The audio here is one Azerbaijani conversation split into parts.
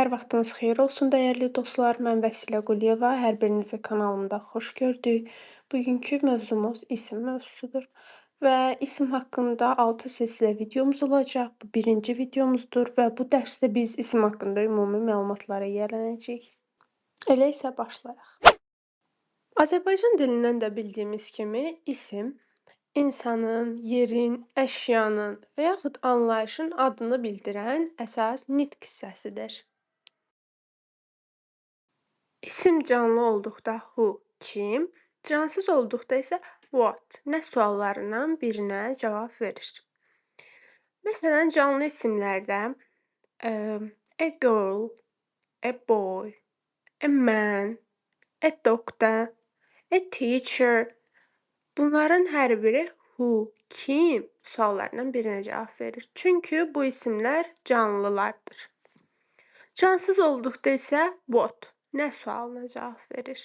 Hər vaxtınız xeyir olsun, dəyərli dostlar. Mən Vəsilə Quliyeva. Hər birinizi kanalımda xoş gördük. Bugünkü mövzumuz isim mövzusudur və isim haqqında 6 silsilə videomuz olacaq. Bu birinci videomuzdur və bu dərsdə biz isim haqqında ümumi məlumatlara yiyələnəcəyik. Elə isə başlayaq. Azərbaycan dilindən də bildiyimiz kimi isim insanın, yerin, əşyanın və yaxud anlayışın adını bildirən əsas nitq hissəsidir. İsim canlı olduqda who, kim, cansız olduqda isə what, nə suallarından birinə cavab verir. Məsələn, canlı isimlərdə a girl, a boy, a man, a doctor, a teacher. Bunların hər biri who, kim suallarından birinə cavab verir. Çünki bu isimlər canlılardır. Cansız olduqda isə what, nə sualına cavab verir.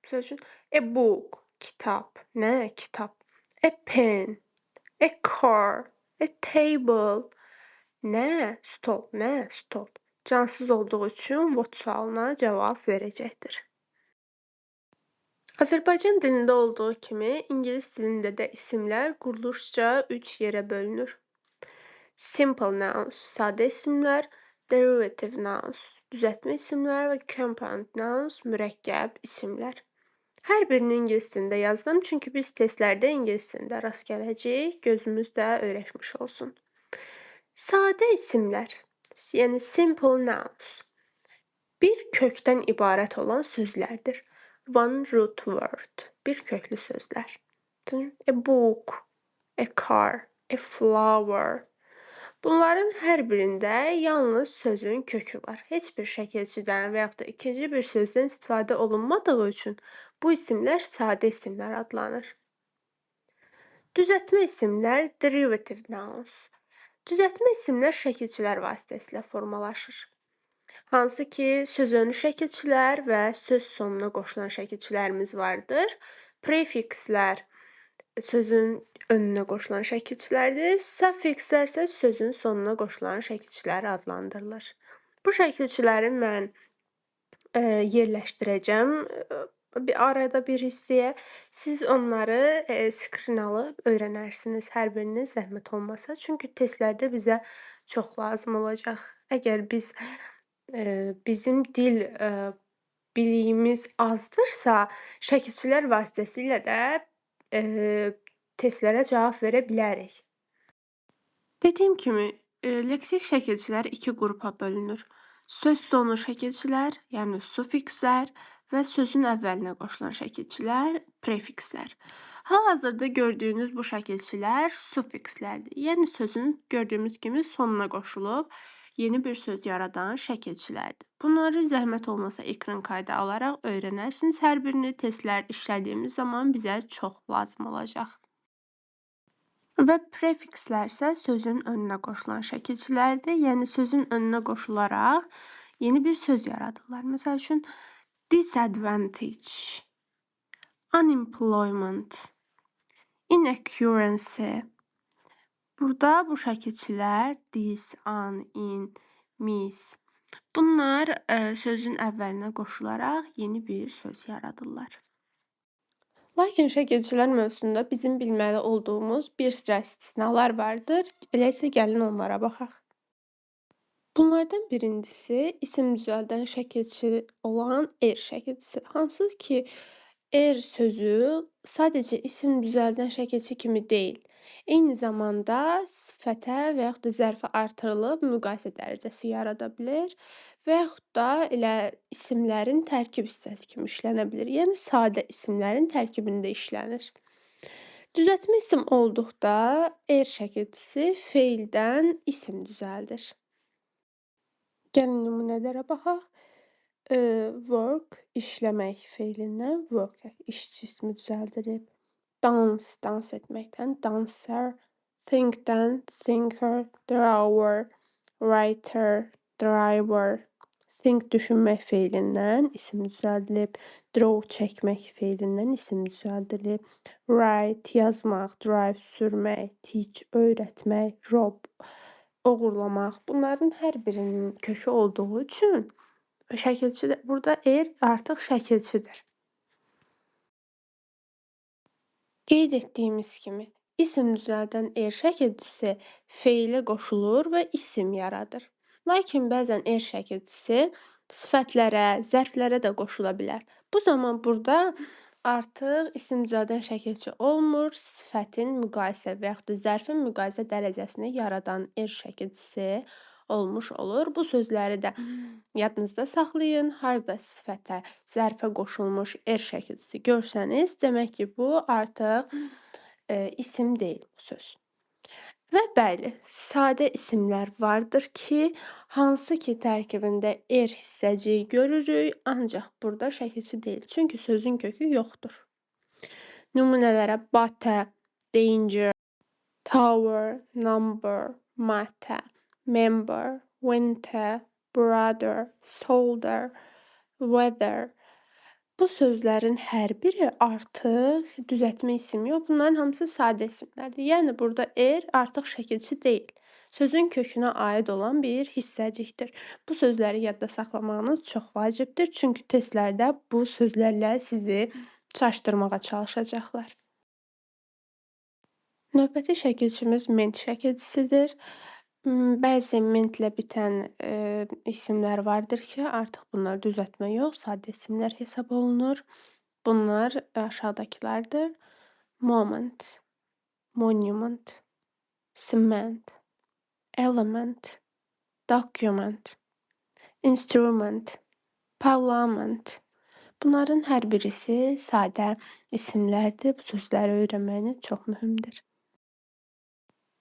Məsəl üçün, a book, kitab, nə kitab. A pen, a car, a table, nə stol, nə stol. Cansız olduğu üçün what sualına cavab verəcəkdir. Azərbaycan dilində olduğu kimi, ingilis dilində də isimlər quruluşca 3 yerə bölünür. Simple nouns, sadə isimlər, derivative nouns, düzəltmə isimlər və compound nouns, mürəkkəb isimlər. Hər birini ingilis dilində yazdım, çünki biz testlərdə ingilis dilində rast gələcəyik, gözümüz də öyrəşmiş olsun. Sadə isimlər, yəni simple nouns, bir kökdən ibarət olan sözlərdir. One root word, bir köklü sözlər. A book, a car, a flower. Bunların hər birində yalnız sözün kökü var. Heç bir şəkilçidən və yaxud da ikinci bir sözdən istifadə olunmadığı üçün bu isimlər sadə isimlər adlanır. Düzəltmə isimlər derivative nouns. Düzəltmə isimlər şəkilçilər vasitəsilə formalaşır. Hansı ki, sözünü şəkilçilər və söz sonuna qoşulan şəkilçilərimiz vardır. Prefikslər sözün önünə qoşulan şəkilçilərdir. Suffikslər isə sözün sonuna qoşulan şəkilçiləri adlandırılır. Bu şəkilçiləri mən yerləşdirəcəm arada bir hissəyə. Siz onları skrin alıb öyrənərsiniz hər biriniz zəhmət olmasa. Çünki testlərdə bizə çox lazım olacaq. Əgər bizim dil biliyimiz azdırsa, şəkilçilər vasitəsilə də testlərə cavab verə bilərik. Dediyim kimi, leksik şəkilçilər 2 qrupa bölünür. Söz sonu şəkilçilər, yəni suffikslər və sözün əvvəlinə qoşulan şəkilçilər, prefikslər. Hal-hazırda gördüyünüz bu şəkilçilər suffikslərdir. Yəni sözün gördüyümüz kimi sonuna qoşulub yeni bir söz yaradan şəkilçilərdir. Bunları zəhmət olmasa ekran kaydı alaraq öyrənərsiniz. Hər birini testlər işlədiyimiz zaman bizə çox lazım olacaq. Və prefikslər isə sözün önünə qoşulan şəkilçilərdir. Yəni sözün önünə qoşularaq yeni bir söz yaradırlar. Məsəl üçün disadvantage, unemployment, inaccuracy. Burada bu şəkilçilər dis, an, in, mis. Bunlar sözün əvvəlinə qoşularaq yeni bir söz yaradırlar. Lakin şəkilçilər mövzusunda bizim bilməli olduğumuz bir sıra istisnalar vardır. Elə isə gəlin onlara baxaq. Bunlardan birincisi isim düzəldən şəkilçi olan er şəkilçisi. Hansı ki, er sözü sadəcə isim düzəldən şəkilçi kimi deyil. Eyni zamanda sifətə və yaxud da zərfə artırılıb müqayisə dərəcəsi yarada bilir və yaxud da elə isimlərin tərkib hissəsi kimi işlənə bilir. Yəni sadə isimlərin tərkibində işlənir. Düzəltmə isim olduqda er şəkilçisi feildən isim düzəldir. Gəlin nümunələrə baxaq. Work, işləmək feilindən work, işçi ismi düzəldilib. Dance, dans etməkdən dancer. Thinkdən thinker, drawer, writer, driver. Think düşünmək feilindən isim düzəldilib. Draw çəkmək feilindən isim düzəldilib. Write yazmaq, drive sürmək, teach öyrətmək, rob oğurlamaq. Bunların hər birinin kökü olduğu üçün şəkilçi də burada er artıq şəkilçidir. Qeyd etdiyimiz kimi, isim düzəldən er şəkilçisi feilə qoşulur və isim yaradır. Lakin bəzən er şəkilçisi sifətlərə, zərflərə də qoşula bilər. Bu zaman burada artıq isim düzəldən şəkilçi olmur, sifətin müqayisə və yaxud da zərfin müqayisə dərəcəsini yaradan er şəkilçisi olmuş olur. Bu sözləri də yadınızda saxlayın. Harda sifətə, zərfə qoşulmuş er şəkilçisi görsəniz, demək ki, bu artıq isim deyil bu söz. Və bəli, sadə isimlər vardır ki, hansı ki tərkibində er hissəciyi görürük, ancaq burada şəkilçi deyil. Çünki sözün kökü yoxdur. Nümunələrə batə, danger, tower, number, matter, member, winter, brother, soldier, weather. Bu sözlərin hər biri artıq düzəltmə ismi yox, bunların hamısı sadə isimlərdir. Yəni burada er artıq şəkilçi deyil. Sözün kökünə aid olan bir hissəcikdir. Bu sözləri yadda saxlamağınız çox vacibdir, çünki testlərdə bu sözlərlə sizi çaşdırmağa çalışacaqlar. Növbəti şəkilçimiz ment şəkilçisidir. Bəzi mentlə bitən isimlər vardır ki, artıq bunlar düzəltmə yox, sadə isimlər hesab olunur. Bunlar aşağıdakılardır: moment, monument, cement, element, document, instrument, parliament. Bunların hər birisi sadə isimlərdir. Bu sözləri öyrənməyiniz çox mühümdür.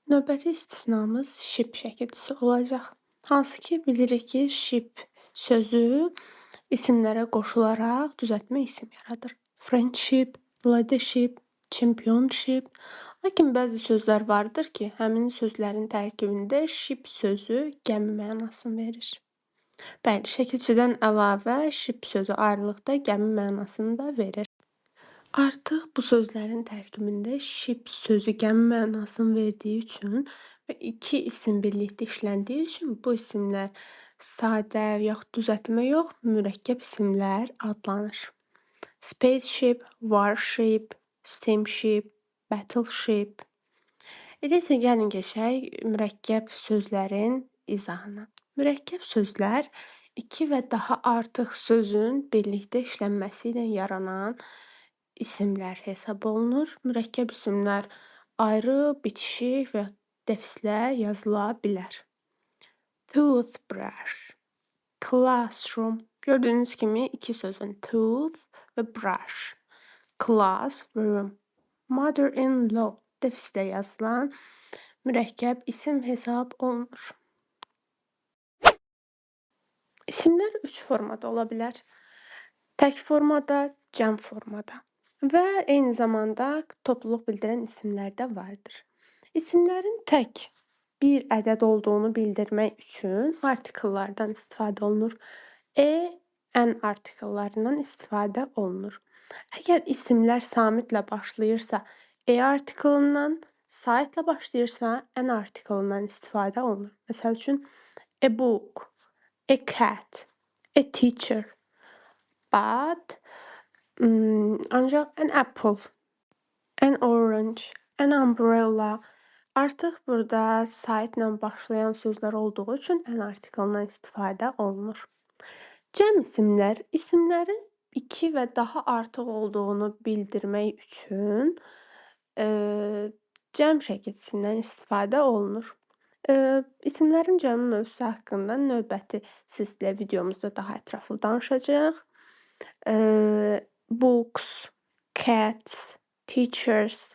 Növbəti istisnamız ship şəkilçisi olacaq. Hansı ki, bilirik ki, ship sözü isimlərə qoşularaq düzəltmə isim yaradır. Friendship, leadership, championship. Lakin bəzi sözlər vardır ki, həmin sözlərin tərkibində ship sözü gəmi mənasını verir. Bəli, şəkilçidən əlavə ship sözü ayrılıqda gəmi mənasını da verir. Artıq bu sözlərin tərkibində ship sözü gəmi mənasını verdiyi üçün və iki isim birlikdə işləndiyi üçün bu isimlər sadə yaxud düzəltmə yox, mürəkkəb isimlər adlanır. Spaceship, warship, steamship, battleship. Elə isə gəlin keçək mürəkkəb sözlərin izahına. Mürəkkəb sözlər iki və daha artıq sözün birlikdə işlənməsi ilə yaranan isimlər hesab olunur. Mürəkkəb isimlər ayrı, bitişik və defislə yazıla bilər. Toothbrush, classroom. Gördüyünüz kimi iki sözün tooth və brush. Class və room. Mother-in-law defislə yazılan mürəkkəb isim hesab olunur. İsimlər üç formada ola bilər. Tək formada, cəm formada və eyni zamanda topluluq bildirən isimlər də vardır. İsimlərin tək bir ədəd olduğunu bildirmək üçün artikellardan istifadə olunur. N artikellarından istifadə olunur. Əgər isimlər samitlə başlayırsa, artikelından, saitlə başlayırsa, N artikelından istifadə olunur. Məsəl üçün, a book, a cat, a teacher. But ancaq an apple, an orange, an umbrella. Artıq burada saitlə başlayan sözlər olduğu üçün an artikelından istifadə olunur. Cəm isimlər, isimlərin iki və daha artıq olduğunu bildirmək üçün cəm şəkilçisindən istifadə olunur. İsimlərin cəmi mövzusu haqqında növbəti sizlə videomuzda daha ətraflı danışacağıq. Books, cats, teachers.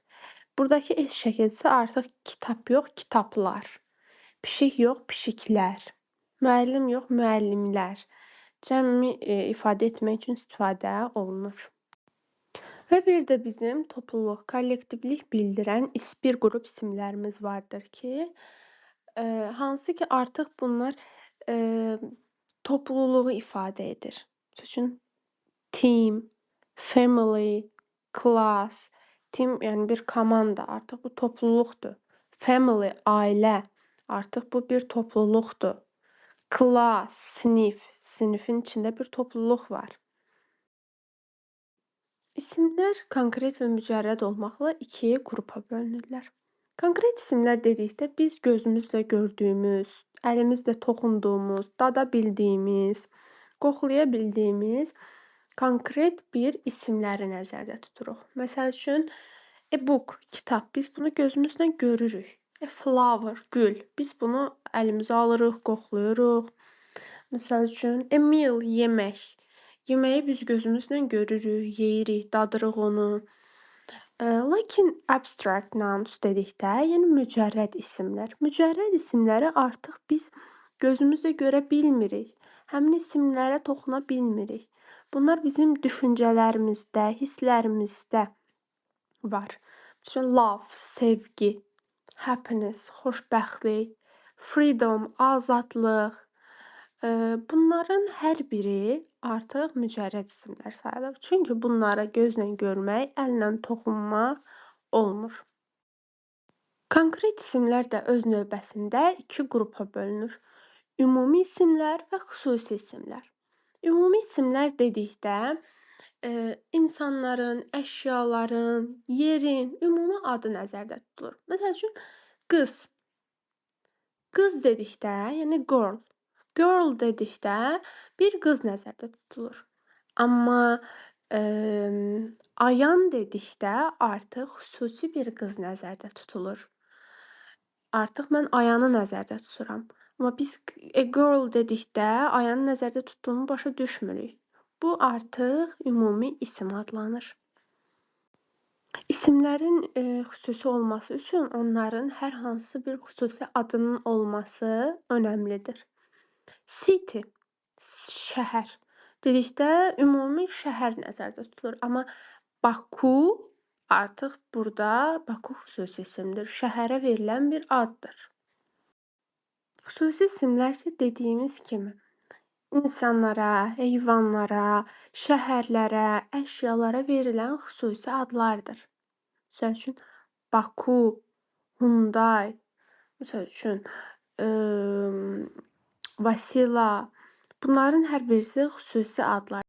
Buradakı S şəkilçisi artıq kitab yox, kitablar. Pişik yox, pişiklər. Müəllim yox, müəllimlər. Cəmi ifadə etmək üçün istifadə olunur. Və bir də bizim topluluq, kollektivlik bildirən bir qrup isimlərimiz vardır ki, hansı ki artıq bunlar topluluğu ifadə edir. Məsəl üçün team, family, class. Team yəni bir komanda, artıq bu topluluqdur. Family, ailə. Artıq bu bir topluluqdur. Class, sinif, sinifin içində bir topluluq var. İsimlər konkret və mücərrəd olmaqla iki qrupa bölünürlər. Konkret isimlər dedikdə biz gözümüzlə gördüyümüz, əlimizlə toxunduğumuz, dada bildiyimiz, qoxlaya bildiyimiz konkret bir isimləri nəzərdə tuturuq. Məsəl üçün, a book, kitab. Biz bunu gözümüzlə görürük. A flower, gül. Biz bunu əlimizə alırıq, qoxluyuruq. Məsəl üçün, a meal, yemək. Yeməyi biz gözümüzlə görürük, yeyirik, dadırıq onu. Lakin abstract nouns dedikdə, yəni mücərrəd isimlər. Mücərrəd isimləri artıq biz gözümüzlə görə bilmirik. Həmin isimlərə toxuna bilmirik. Bunlar bizim düşüncələrimizdə, hisslərimizdə var. Məsələn, love, sevgi, happiness, xoşbəxtlik, freedom, azadlıq. Bunların hər biri artıq mücərrəd isimlər sayılır. Çünki bunlara gözlə görmək, əllə toxunmaq olmur. Konkret isimlər də öz növbəsində iki qrupa bölünür. Ümumi isimlər və xüsusi isimlər. Ümumi isimlər dedikdə insanların, əşyaların, yerin ümumi adı nəzərdə tutulur. Məsəl üçün, qız. Qız dedikdə, yəni girl. Girl dedikdə bir qız nəzərdə tutulur. Amma ayan dedikdə artıq xüsusi bir qız nəzərdə tutulur. Artıq mən ayanı nəzərdə tuturam. Amma biz a girl dedikdə ayanı nəzərdə tutduğumu başa düşmürük. Bu artıq ümumi isim adlanır. İsimlərin xüsusi olması üçün onların hər hansı bir xüsusi adının olması önəmlidir. City, şəhər dedikdə ümumi şəhər nəzərdə tutulur. Amma Baku artıq burada Baku xüsusi isimdir. Şəhərə verilən bir addır. Xüsusi isimlər isə dediyimiz kimi insanlara, heyvanlara, şəhərlərə, əşyalara verilən xüsusi adlardır. Məsəl üçün, Baku, Hyundai, məsəl üçün, Vasila. Bunların hər birisi xüsusi adlar.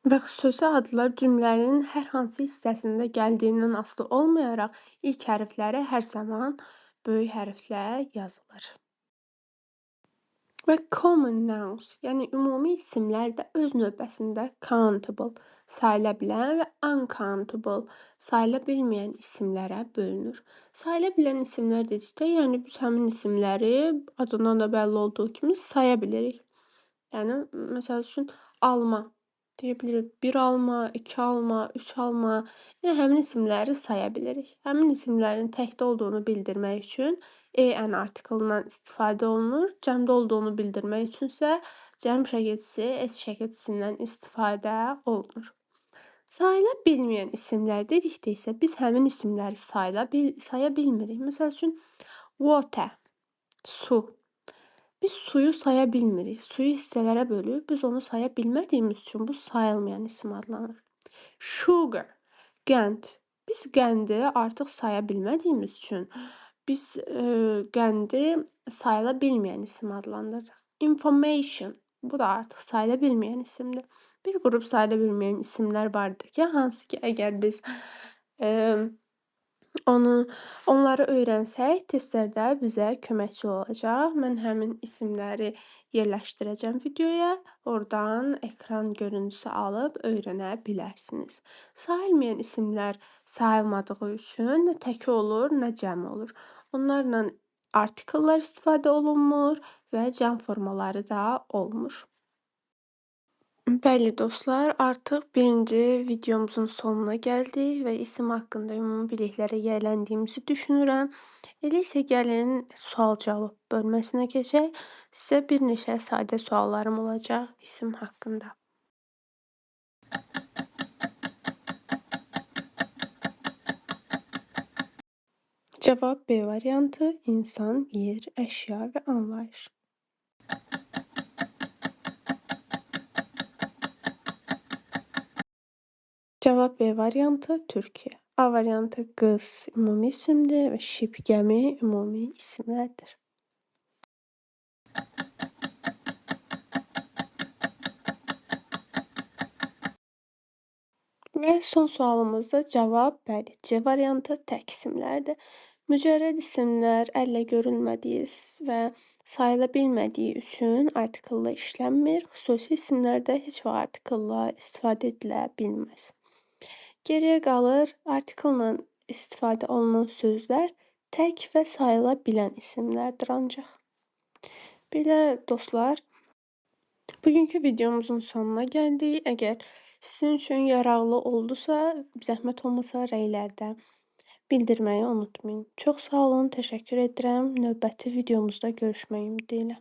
Və xüsusi adlar cümlənin hər hansı hissəsində gəldiyindən asılı olmayaraq ilk hərfləri hər zaman böyük hərflə yazılır. Və common nouns, yəni ümumi isimlər də öz növbəsində countable, sayıla bilən və uncountable, sayıla bilməyən isimlərə bölünür. Sayıla bilən isimlər dedikdə, yəni biz həmin isimləri adından da bəlli olduğu kimi saya bilirik. Yəni, məsəl üçün, alma. Deyə bilirik, 1 alma, 2 alma, 3 alma. Yəni, həmin isimləri saya bilirik. Həmin isimlərin təkdə olduğunu bildirmək üçün en artiklından istifadə olunur. Cəmdə olduğunu bildirmək üçünsə cəm şəklisi, s şəklisindən istifadə olunur. Sayıla bilməyən isimlər dedikdə isə biz həmin isimləri saya bilmirik. Məsəl üçün, water, su. Biz suyu saya bilmirik. Suyu hissələrə bölüb biz onu saya bilmədiyimiz üçün bu sayılmayan isim adlanır. Sugar, qənd. Biz qəndi artıq saya bilmədiyimiz üçün biz qəndi sayıla bilməyən isim adlandırırıq. Information. Bu da artıq sayıla bilməyən isimdir. Bir qrup sayıla bilməyən isimlər vardır ki, hansı ki, əgər biz onları öyrənsək, testlərdə bizə köməkçi olacaq. Mən həmin isimləri yerləşdirəcəm videoya. Oradan ekran görüntüsü alıb öyrənə bilərsiniz. Sayılmayan isimlər sayılmadığı üçün nə təki olur, nə cəmi olur. Onlarla artikellər istifadə olunmur və cəm formaları da olmur. Bəli dostlar, artıq birinci videomuzun sonuna gəldik və isim haqqında ümumi biliklərə yiyələndiyimizi düşünürəm. Elə isə gəlin sual-cavab bölməsinə keçək. Sizə bir neçə sadə suallarım olacaq isim haqqında. Cavab B variantı: insan, yer, əşya və anlayış. Cavab B variantı: Türkiyə. A variantı: qız ümumi isimdir və ship gəmi ümumi isimlərdir. Və son sualımızda cavab bəli, C variantı tək isimlərdir. Mücərrəd isimlər əllə görülmədiyi və sayıla bilmədiyi üçün artikulla işlənmir. Xüsusi isimlərdə heç vaxt artikulla istifadə edilə bilməz. Geriyə qalır artikulla istifadə olunan sözlər tək və sayıla bilən isimlərdir ancaq. Belə dostlar, bugünkü videomuzun sonuna gəldik. Əgər sizin üçün yararlı oldusa, zəhmət olmasa rəylərdə bildirməyi unutmayın. Çox sağ olun, təşəkkür edirəm. Növbəti videomuzda görüşmək ümidi ilə.